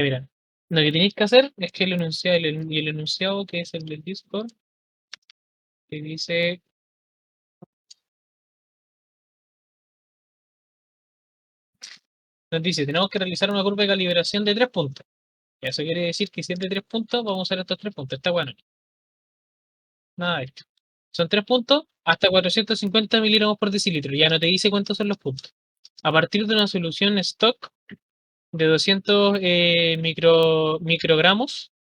Mira, lo que tenéis que hacer es que el enunciado y el enunciado que es el del Discord, que dice, nos dice, tenemos que realizar una curva de calibración de 3 puntos. Y eso quiere decir que si es de 3 puntos, vamos a usar estos 3 puntos. Está bueno, nada de esto. Son 3 puntos hasta 450 miligramos por decilitro. Ya no te dice cuántos son los puntos. A partir de una solución stock de 200 microgramos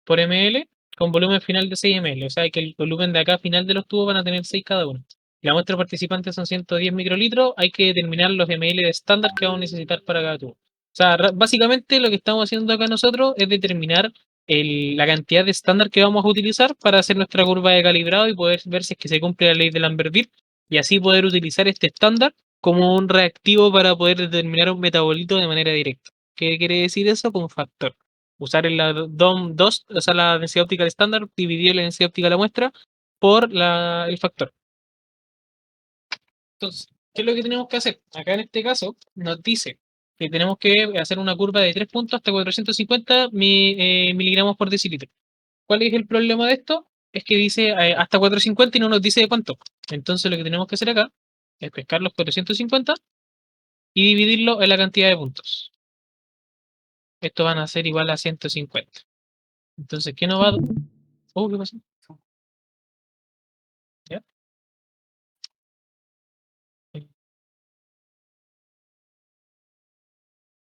por ml con volumen final de 6 ml. O sea que el volumen de acá final de los tubos van a tener 6 cada uno. La muestra participante son 110 microlitros. Hay que determinar los ml de estándar que vamos a necesitar para cada tubo. O sea, básicamente lo que estamos haciendo acá nosotros es determinar la cantidad de estándar que vamos a utilizar para hacer nuestra curva de calibrado y poder ver si es que se cumple la ley de Lambert-Eaton y así poder utilizar este estándar como un reactivo para poder determinar un metabolito de manera directa. ¿Qué quiere decir eso? Como factor. Usar el DOM 2, o sea, la densidad óptica del estándar, dividir la densidad óptica de la muestra por el factor. Entonces, ¿qué es lo que tenemos que hacer? Acá en este caso nos dice que tenemos que hacer una curva de 3 puntos hasta 450 miligramos por decilitro. ¿Cuál es el problema de esto? Es que dice hasta 450 y no nos dice de cuánto. Entonces lo que tenemos que hacer acá es pescar los 450 y dividirlo en la cantidad de puntos. Esto van a ser igual a 150. Entonces, ¿qué nos va a... Oh, ¿qué pasó? ¿Ya?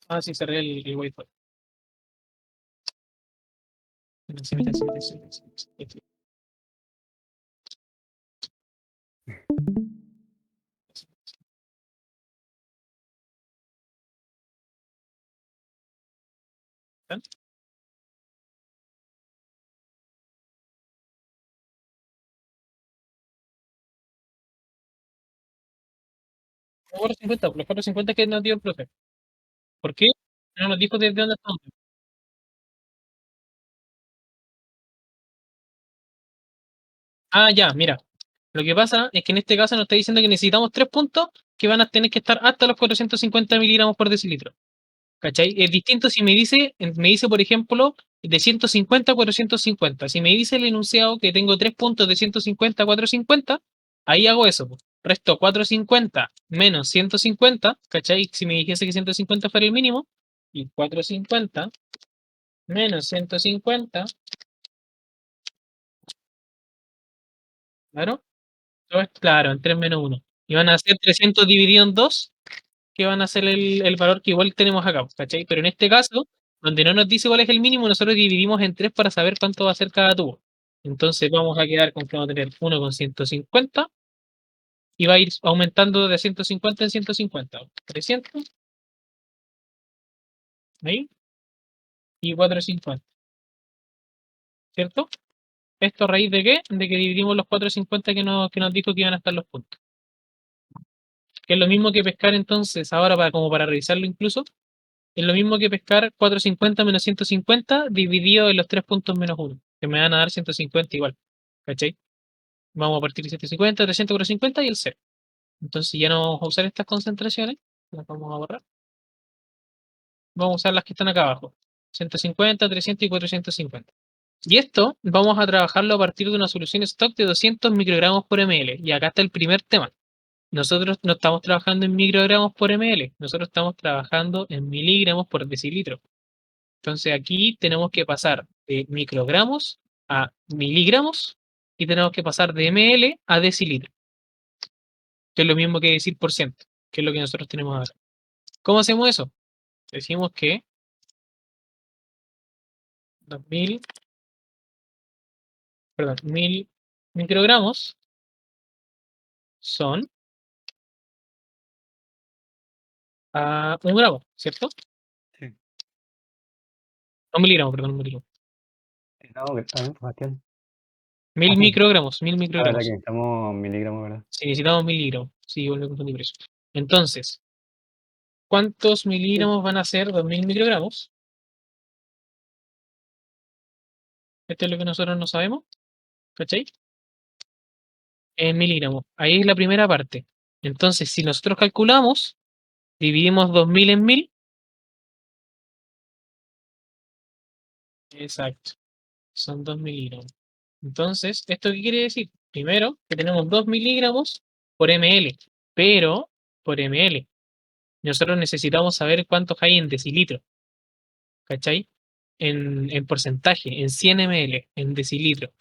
Ah, sí, cerré el Wi-Fi. Encimita, encimita, encimita, encimita, encimita. ¿Ya? Los 450, los 450 que nos dio el profe. ¿Por qué? No nos dijo desde dónde estamos. Ah, ya, mira. Lo que pasa es que en este caso nos está diciendo que necesitamos 3 puntos que van a tener que estar hasta los 450 miligramos por decilitro. ¿Cachai? Es distinto si me dice, por ejemplo, de 150 a 450. Si me dice el enunciado que tengo 3 puntos de 150 a 450, ahí hago eso, po. Resto 450 menos 150, ¿cachai? Si me dijese que 150 fuera el mínimo, y 450 menos 150, claro, todo es claro, en 3 menos uno. Y van a ser 300 dividido en 2, que van a ser el valor que igual tenemos acá, ¿cachai? Pero en este caso, donde no nos dice cuál es el mínimo, nosotros dividimos en 3 para saber cuánto va a ser cada tubo. Entonces vamos a quedar con que vamos a tener 1 con 150 y va a ir aumentando de 150 en 150. 300, ahí, y 450, ¿cierto? ¿Esto a raíz de qué? De que dividimos los 450 que nos dijo que iban a estar los puntos. Que es lo mismo que pescar entonces, ahora como para revisarlo incluso, es lo mismo que pescar 450 menos 150 dividido en los 3 puntos menos uno, que me van a dar 150 igual. ¿Cachai? Vamos a partir de 150, 300, 450 y el cero. Entonces ya no vamos a usar estas concentraciones, las vamos a borrar. Vamos a usar las que están acá abajo. 150, 300 y 450. Y esto vamos a trabajarlo a partir de una solución stock de 200 microgramos por ml. Y acá está el primer tema. Nosotros no estamos trabajando en microgramos por ml, nosotros estamos trabajando en miligramos por decilitro. Entonces aquí tenemos que pasar de microgramos a miligramos y tenemos que pasar de ml a decilitro, que es lo mismo que decir por ciento, que es lo que nosotros tenemos ahora. ¿Cómo hacemos eso? Decimos que 2000, perdón, 1000 microgramos son a 1 gramo, ¿cierto? Sí. No miligramos, perdón, un miligramo. No, que está bien, pues, Bastián. 1000 Sí. microgramos, 1000 La verdad que microgramos. necesitamos miligramos, ¿verdad? Si necesitamos miligramos, sí, igual me confundí por eso. Entonces, ¿cuántos Sí. miligramos van a ser 2000 microgramos? Esto es lo que nosotros no sabemos, ¿cachai? En miligramos. Ahí es la primera parte. Entonces, si nosotros calculamos, dividimos 2000 en 1000 Exacto. Son 2 miligramos. Entonces, ¿esto qué quiere decir? Primero, que tenemos 2 miligramos por ml, pero por ml. Nosotros necesitamos saber cuántos hay en decilitro, ¿cachai? En porcentaje, en 100 ml, en decilitro.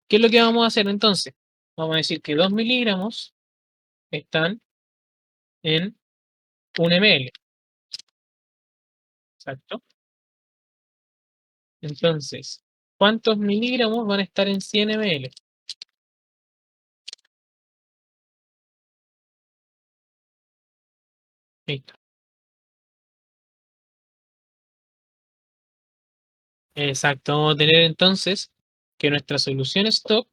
¿Qué es lo que vamos a hacer entonces? Vamos a decir que 2 miligramos están en 1 ml, ¿exacto? Entonces, ¿cuántos miligramos van a estar en 100 ml? Listo. Exacto, vamos a tener entonces que nuestra solución stock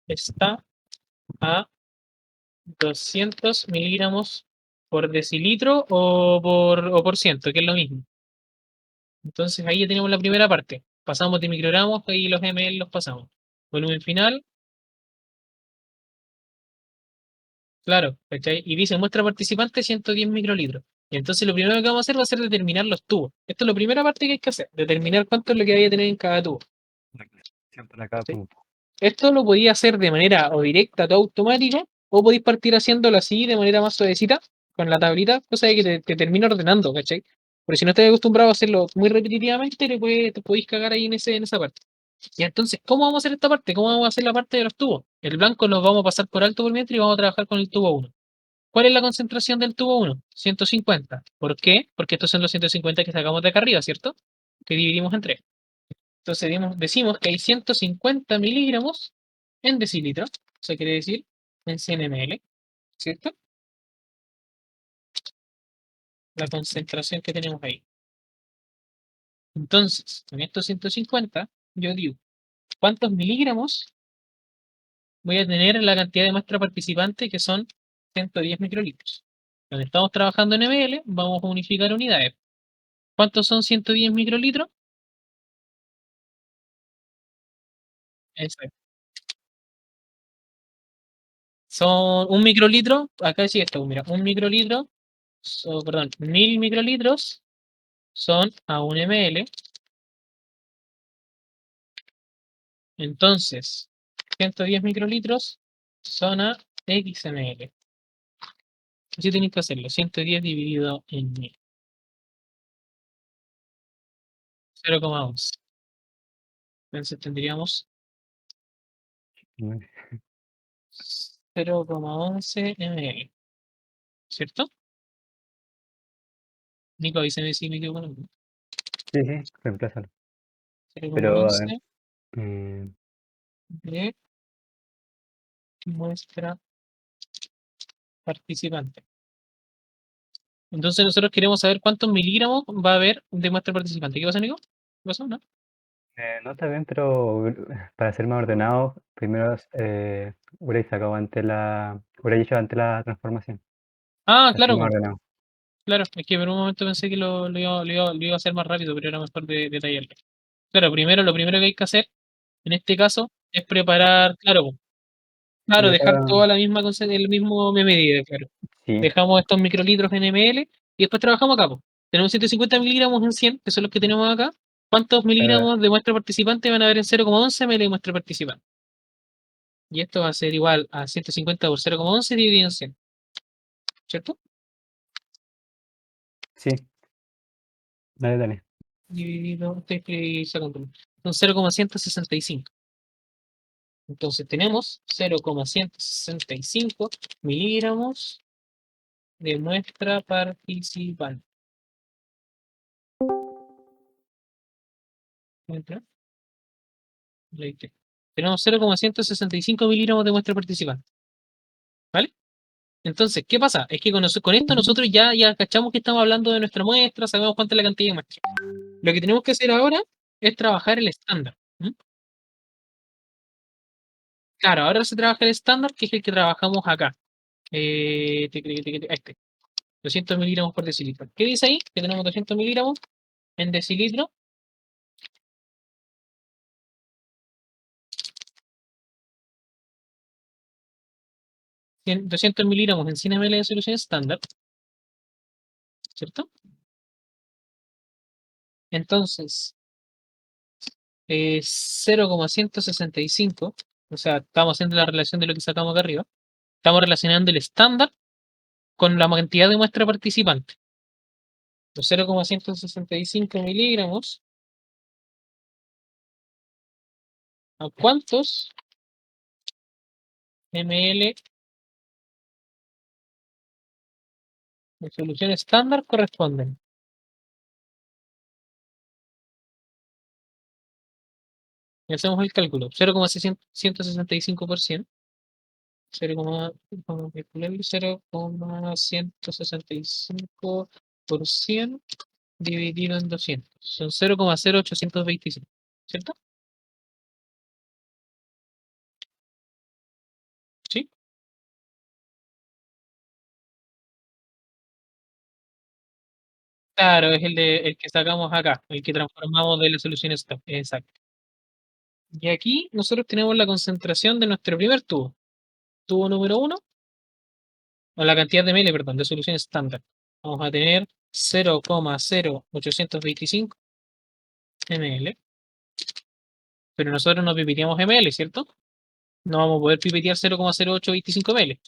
está a 200 miligramos por decilitro o por ciento, que es lo mismo. Entonces ahí ya tenemos la primera parte. Pasamos de microgramos y los ml los pasamos. Volumen final, claro, ¿cachai? Y dice muestra participante 110 microlitros. Y entonces lo primero que vamos a hacer va a ser determinar los tubos. Esto es la primera parte que hay que hacer, determinar cuánto es lo que hay que tener en cada tubo. La clasificación para cada ¿Cachai? punto. Esto lo podía hacer de manera o directa, todo automático, o podéis partir haciéndolo así de manera más suavecita, con la tablita, cosa de que te termina ordenando, ¿cachai? Porque si no estás acostumbrado a hacerlo muy repetitivamente, te podéis cagar ahí en esa parte. Y entonces, ¿cómo vamos a hacer esta parte? ¿Cómo vamos a hacer la parte de los tubos? El blanco lo vamos a pasar por alto por mientras y vamos a trabajar con el tubo uno. ¿Cuál es la concentración del tubo uno? 150. ¿Por qué? Porque estos son los 150 que sacamos de acá arriba, ¿cierto? Que dividimos en 3. Entonces decimos que hay 150 miligramos en decilitro, eso quiere decir en 100 ml, ¿cierto? La concentración que tenemos ahí. Entonces, en estos 150, yo digo, ¿cuántos miligramos voy a tener en la cantidad de muestra participante que son 110 microlitros? Cuando estamos trabajando en ml, vamos a unificar unidades. ¿Cuántos son 110 microlitros? Exacto. Son un microlitro, acá sí esto, mira, un microlitro, perdón, 1000 microlitros son a un ml. Entonces, 110 microlitros son a XML. Así tenéis que hacerlo. 110 dividido en 1000. 0,11. Entonces tendríamos 0,11 ml. ¿Cierto? Nico, avísame si me equivoco. Sí, sí, reemplázalo. Pero, a ver, 0,11 eh, de muestra participante. Entonces nosotros queremos saber cuántos miligramos va a haber de muestra participante. ¿Qué pasa, Nico? ¿Qué pasó? ¿No? no está bien, pero para ser más ordenado, primero hubierais sacado hubierais hecho antes la transformación, Ah, para ser claro, más po. ordenado. Claro. Es que por un momento pensé que lo iba a hacer más rápido, pero era mejor detallarlo. Claro, lo primero que hay que hacer en este caso es preparar, claro, claro, dejar Deja, toda la misma el mismo medida, claro. sí, Dejamos estos microlitros en ml y después trabajamos acá, po. Tenemos 150 miligramos en 100, que son los que tenemos acá. ¿Cuántos eh, miligramos de muestra participante van a haber en 0,11 ml de muestra participante? Y esto va a ser igual a 150 por 0,11 dividido en 100, ¿cierto? sí, dale, dale. Dividido, estoy sacando. Son 0,165. Entonces tenemos 0,165 miligramos de muestra participante. ¿Entra? Leíste. Tenemos 0,165 miligramos de muestra participante. ¿Vale? Entonces, ¿qué pasa? Es que con esto nosotros ya cachamos que estamos hablando de nuestra muestra, sabemos cuánta es la cantidad de muestra. Lo que tenemos que hacer ahora es trabajar el estándar. ¿Mm? Claro, ahora se trabaja el estándar, que es el que trabajamos acá. Este, 200 miligramos por decilitro. ¿Qué dice ahí? Que tenemos 200 miligramos en decilitro, 200 miligramos en 100 ml de solución estándar. ¿cierto? Entonces, 0,165, o sea, estamos haciendo la relación de lo que sacamos acá arriba, estamos relacionando el estándar con la cantidad de muestra participante. Los 0,165 miligramos, ¿a cuántos ml de solución estándar corresponden? Y hacemos el cálculo. 0,165%. 0,165% dividido en 200. Son 0,0825. ¿Cierto? ¿Sí? Claro, es el que sacamos acá, el que transformamos de la solución stock. Exacto. Y aquí nosotros tenemos la concentración de nuestro primer tubo. Tubo número uno, o la cantidad de ml, perdón, de solución estándar. Vamos a tener 0,0825 ml, pero nosotros no pipeteamos ml, ¿cierto? No vamos a poder pipetear 0,0825 ml.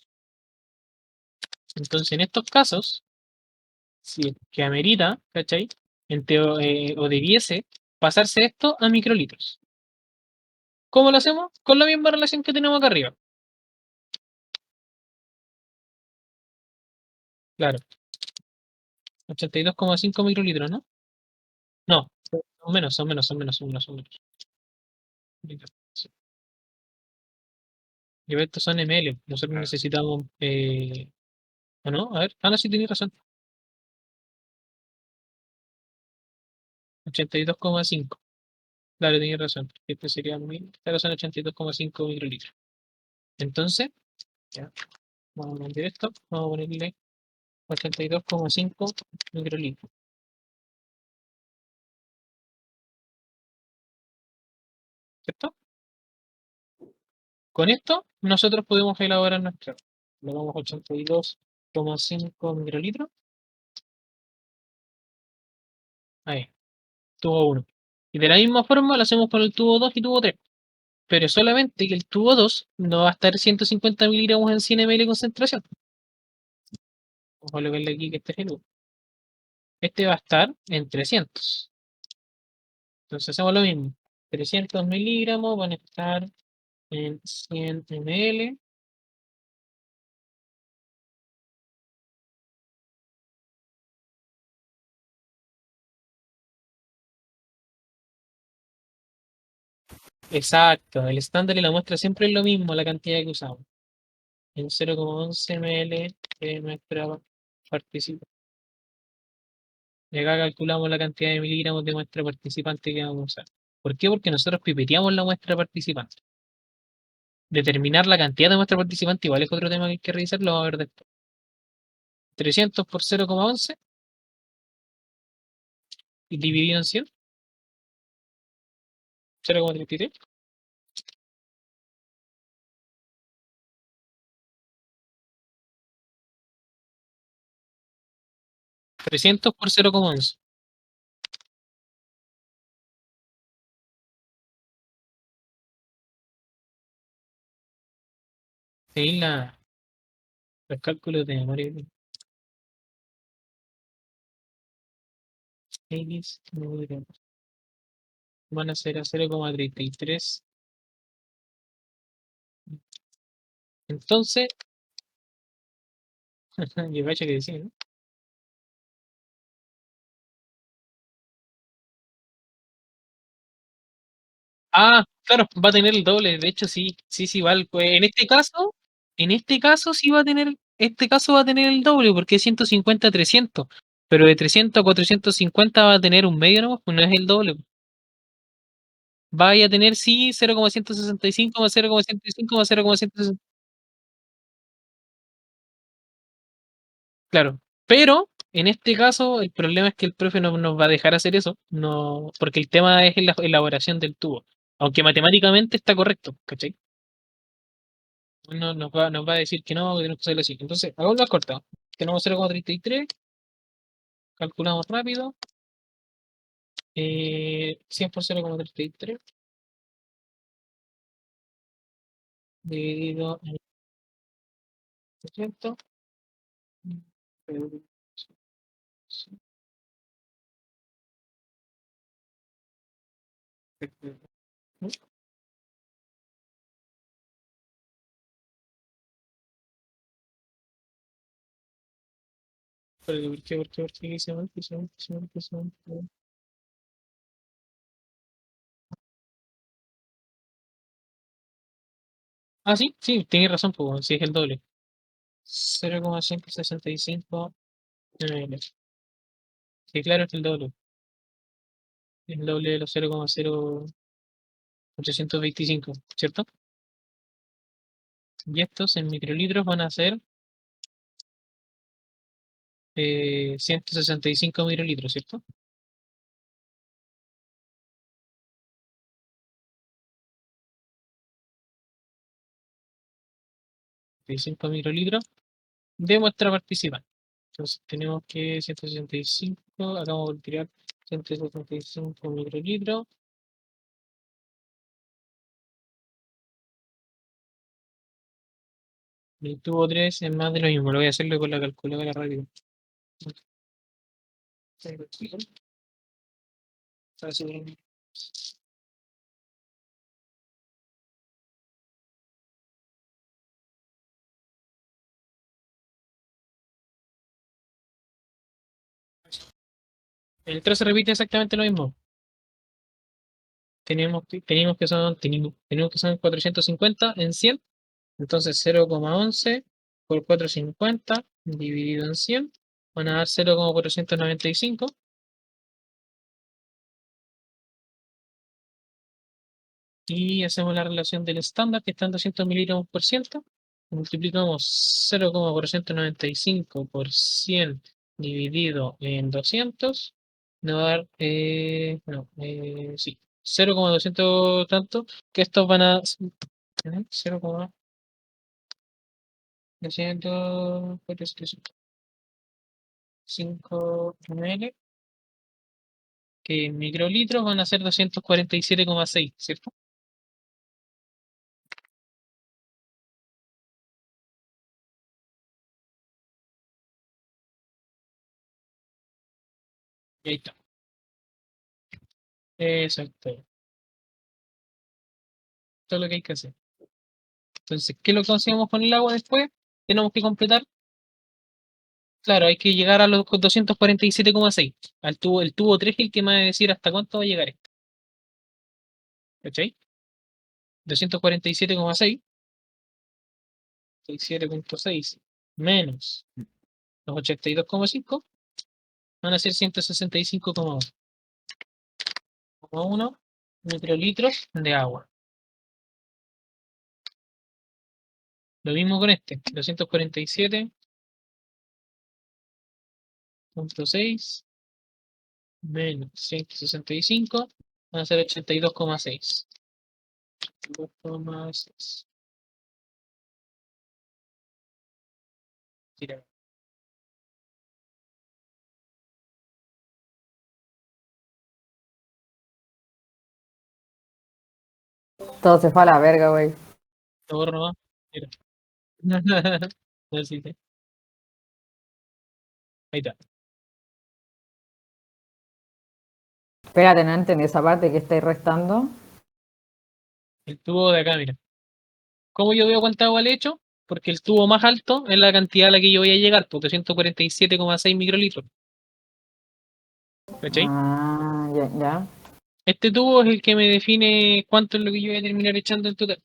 Entonces, en estos casos, si es que amerita, ¿cachai? O debiese pasarse esto a microlitros. ¿Cómo lo hacemos? Con la misma relación que tenemos acá arriba. Claro, 82,5 microlitros, ¿no? No, son menos, son menos, son menos, son menos, son menos. Y estos son ml. Nosotros necesitamos. ¿O no? A ver. Ah, no, sí tenéis razón. 82,5. Claro, tenéis razón. Este sería esta son 82,5 microlitros. Entonces, ya, vamos a meter esto. Vamos a ponerle 82,5 microlitros. ¿Cierto? Con esto, nosotros podemos elaborar nuestra. Le damos 82,5 microlitros. Ahí, tubo 1. Y de la misma forma lo hacemos con el tubo 2 y tubo 3. Pero solamente que el tubo 2 no va a estar 150 miligramos en 100 ml de concentración. Vamos a colocarle aquí que este es el 1. Este va a estar en 300. Entonces hacemos lo mismo. 300 miligramos van a estar en 100 ml. Exacto, el estándar y la muestra siempre es lo mismo, la cantidad que usamos. En 0,11 ml de nuestra participante. Y acá calculamos la cantidad de miligramos de muestra participante que vamos a usar. ¿Por qué? Porque nosotros pipeteamos la muestra participante. Determinar la cantidad de muestra participante igual es otro tema que hay que revisar, lo vamos a ver después. 300 por 0,11 y dividido en 100, 0,33. 300 por 0,11. Ahí los cálculos de memoria. X van a ser a 0,33. Entonces, yo cacho que decía, ¿no? Ah, claro, va a tener el doble. De hecho, sí, sí, sí, vale. Pues en este caso sí va a tener, este caso va a tener el doble, porque es 150 a 300. Pero de 300 a 450 va a tener un medio, ¿no? Pues no es el doble. Vaya a tener, sí, 0,165 más 0,165 más 0,165. Claro. Pero en este caso, el problema es que el profe no nos va a dejar hacer eso, no, porque el tema es la elaboración del tubo. Aunque matemáticamente está correcto, ¿cachai? Nos va a decir que no, que tenemos que hacerlo así. Entonces, hagamos la corta. Tenemos 0,33 Calculamos rápido. 100 por 0,33 dividido en 300. ¿Por qué? ¿Por qué? ¿Por qué? Hice mal, hice mal, hice mal, hice mal. Ah, sí, sí, tienes razón, pues, sí es el doble. 0,165 ml. Sí, claro, es el doble. El doble de los 0,0825, ¿cierto? Y estos en microlitros van a ser 165 microlitros, ¿cierto? 65 microlitros de muestra participante. Entonces tenemos que 165, acabamos de tirar 165 microlitros. El tubo 3 es más de lo mismo, lo voy a hacerlo con la calculadora rápido. El 3 se repite exactamente lo mismo. Tenemos que son 450 en 100. Entonces 0,11 por 450 dividido en 100 van a dar 0,495. Y hacemos la relación del estándar que está en 200 miligramos por ciento. Multiplicamos 0,495 por 100 dividido en 200. Nos va a dar, no, sí, 0,200 tanto, que estos van a 0,205 ml, que en microlitros van a ser 247,6, ¿cierto? Y ahí está. Exacto. Todo lo que hay que hacer. Entonces, ¿qué es lo que hacemos con el agua después? Tenemos que completar. Claro, hay que llegar a los 247,6. El tubo 3 es el que me va a decir hasta cuánto va a llegar esto. ¿Cachai? 247,6, 67,6 menos los 82,5 van a ser 165,1 microlitros de agua. Lo mismo con este, 247,6 menos 165 van a ser 82,6. 82,6. Tira. Todo se fue a la verga, güey. Lo borro nomás. Tira. No, sí, sí. Ahí está. Espérate, no entendí esa parte que estáis restando. El tubo de acá, mira. ¿Cómo yo veo cuánta agua le echo? Porque el tubo más alto es la cantidad a la que yo voy a llegar, por 247,6 microlitros. ¿Cachai? Ah, ya, ya. Este tubo es el que me define cuánto es lo que yo voy a terminar echando en total.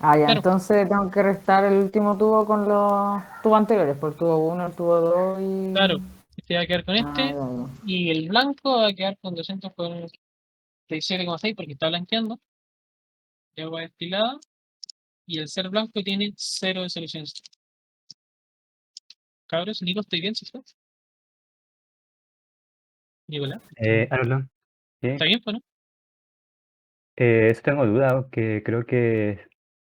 Ah, ya, Claro, entonces tengo que restar el último tubo con los tubos anteriores, por el tubo 1, el tubo 2 y... claro. Este va a quedar con Ah, este. ya, ya. Y el blanco va a quedar con 247,6 porque está blanqueando. De agua destilada. Y el ser blanco tiene 0 de solución. Cabros, Nico, ¿estoy bien, sí? Nicolás. Háblalo. ¿sí? ¿Está bien, pues, no? Eso tengo duda, que creo que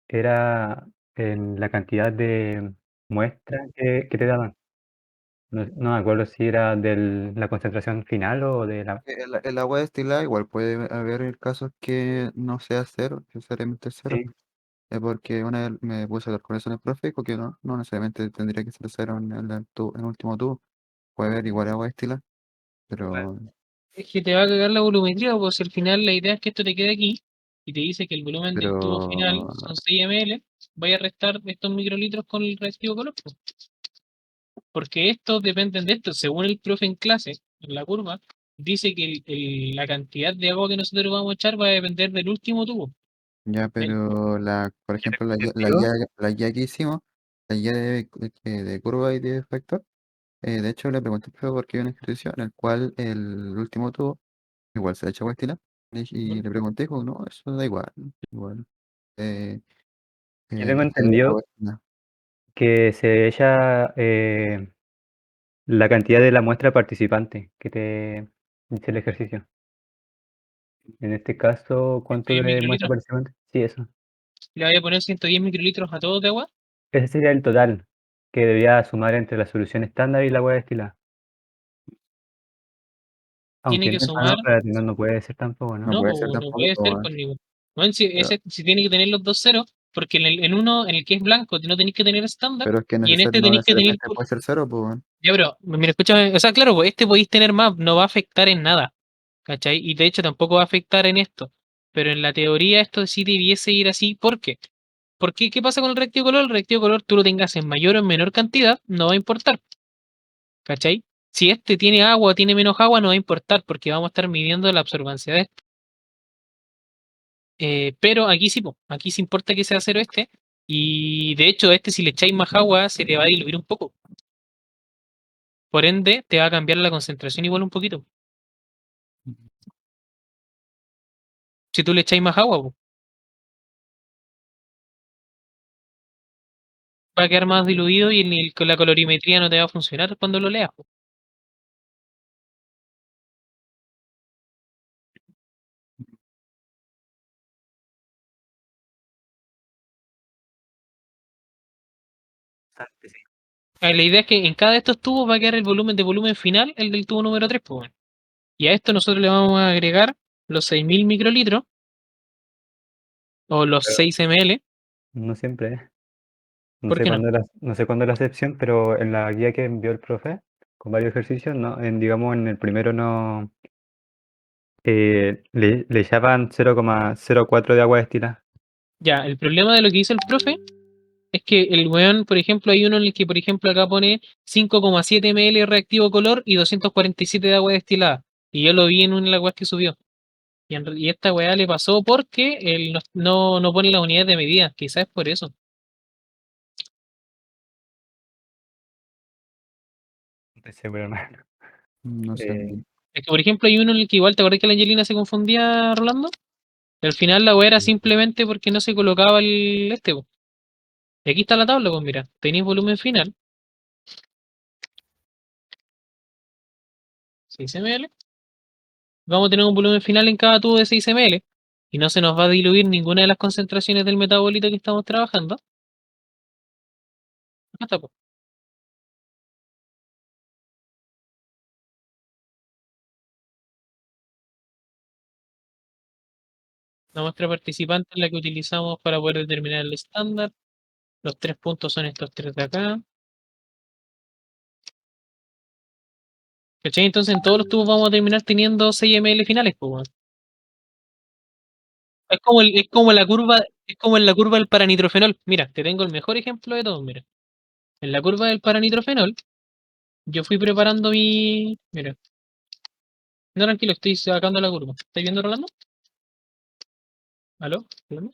era en la cantidad de muestra que te daban. No me acuerdo si era de la concentración final o de la... El agua destilada igual puede haber casos que no sea cero, necesariamente cero. Sí, Es porque una vez me puse a hablar con eso en el profe, y dijo que no necesariamente tendría que ser cero en el último tubo. Puede haber igual agua destilada, pero, Es que te va a cagar la volumetría, pues al final la idea es que esto te quede aquí y te dice que el volumen del tubo final pero son 6 ml, vaya a restar estos microlitros con el reactivo color, pues. Porque estos dependen de esto. Según el profe en clase, en la curva, dice que la cantidad de agua que nosotros vamos a echar va a depender del último tubo. ya, ¿Eh? pero por ejemplo, ¿Sentido? la guía que hicimos, la guía de curva y de factor, de hecho le pregunté al profe porque hay un ejercicio en el cual el último tubo igual se le echa agua destilada, y le pregunté, dijo, no, eso da igual. Eh, Yo tengo que haya entendido agua destilada. que se echa la cantidad de la muestra participante que te dice el ejercicio. En este caso, ¿cuánto 110 de muestra microlitros. participante? Sí, eso. Le voy a poner 110 microlitros a todos de agua. Ese sería el total que debía sumar entre la solución estándar y la agua destilada. Tiene Aunque que no, no, sumar. espérate, no puede ser tampoco, ¿no? No No, puede ser po, no tampoco, puede po, ser weón. con ningún. Bueno, si, Pero, si tiene que tener los dos ceros, porque en uno, en el que es blanco, no tenéis que tener estándar, pero es que y en este no tenéis que tener. necesariamente puede ser cero, pues, weón. Ya, pero, mira, escúchame, o sea, claro, pues este podéis tener más, no va a afectar en nada, ¿cachai? Y de hecho tampoco va a afectar en esto. Pero en la teoría esto sí debiese ir así. ¿Por qué? Porque, ¿qué pasa con el reactivo color? El reactivo color tú lo tengas en mayor o en menor cantidad, no va a importar, ¿cachai? Si este tiene agua o tiene menos agua, no va a importar, porque vamos a estar midiendo la absorbancia de este. Pero aquí sí, po, aquí sí importa que sea cero este. Y de hecho, este si le echáis más agua, se te va a diluir un poco. Por ende, te va a cambiar la concentración igual un poquito. Si tú le echáis más agua, po, va a quedar más diluido y con la colorimetría no te va a funcionar cuando lo leas, po. Bastante, sí. La idea es que en cada de estos tubos va a quedar el volumen de volumen final, el del tubo número 3, pues, bueno. Y a esto nosotros le vamos a agregar los 6000 microlitros o los Pero 6 ml. no siempre, ¿eh? No ¿Por sé qué no? no sé cuándo es la excepción, pero en la guía que envió el profe, con varios ejercicios, no, digamos, en el primero no, le echaban 0,04 de agua destilada. Ya, el problema de lo que dice el profe es que el weón, por ejemplo, hay uno en el que, por ejemplo, acá pone 5,7 ml reactivo color y 247 de agua destilada. Y yo lo vi en una de las weas que subió. Y esta weá le pasó porque él no pone las unidades de medida. Quizás es por eso. No estoy seguro, hermano. No sé. Eh, Es que, por ejemplo, hay uno en el que igual, ¿te acordás que la Angelina se confundía, Rolando? Y al final la weá era simplemente porque no se colocaba el este, po. Y aquí está la tabla, pues mira, tenéis volumen final, 6 ml. Vamos a tener un volumen final en cada tubo de 6 ml. Y no se nos va a diluir ninguna de las concentraciones del metabolito que estamos trabajando. Acá está, po. La muestra participante es la que utilizamos para poder determinar el estándar. Los 3 puntos son estos 3 de acá. ¿Cachai? Entonces en todos los tubos vamos a terminar teniendo 6 ml finales, pues, weón. Es como la curva, es como en la curva del paranitrofenol. Mira, te tengo el mejor ejemplo de todos, mira. En la curva del paranitrofenol, yo fui preparando mi. Mira, no tranquilo, estoy sacando la curva. ¿Estáis viendo, Rolando? ¿Aló? ¿Rolando?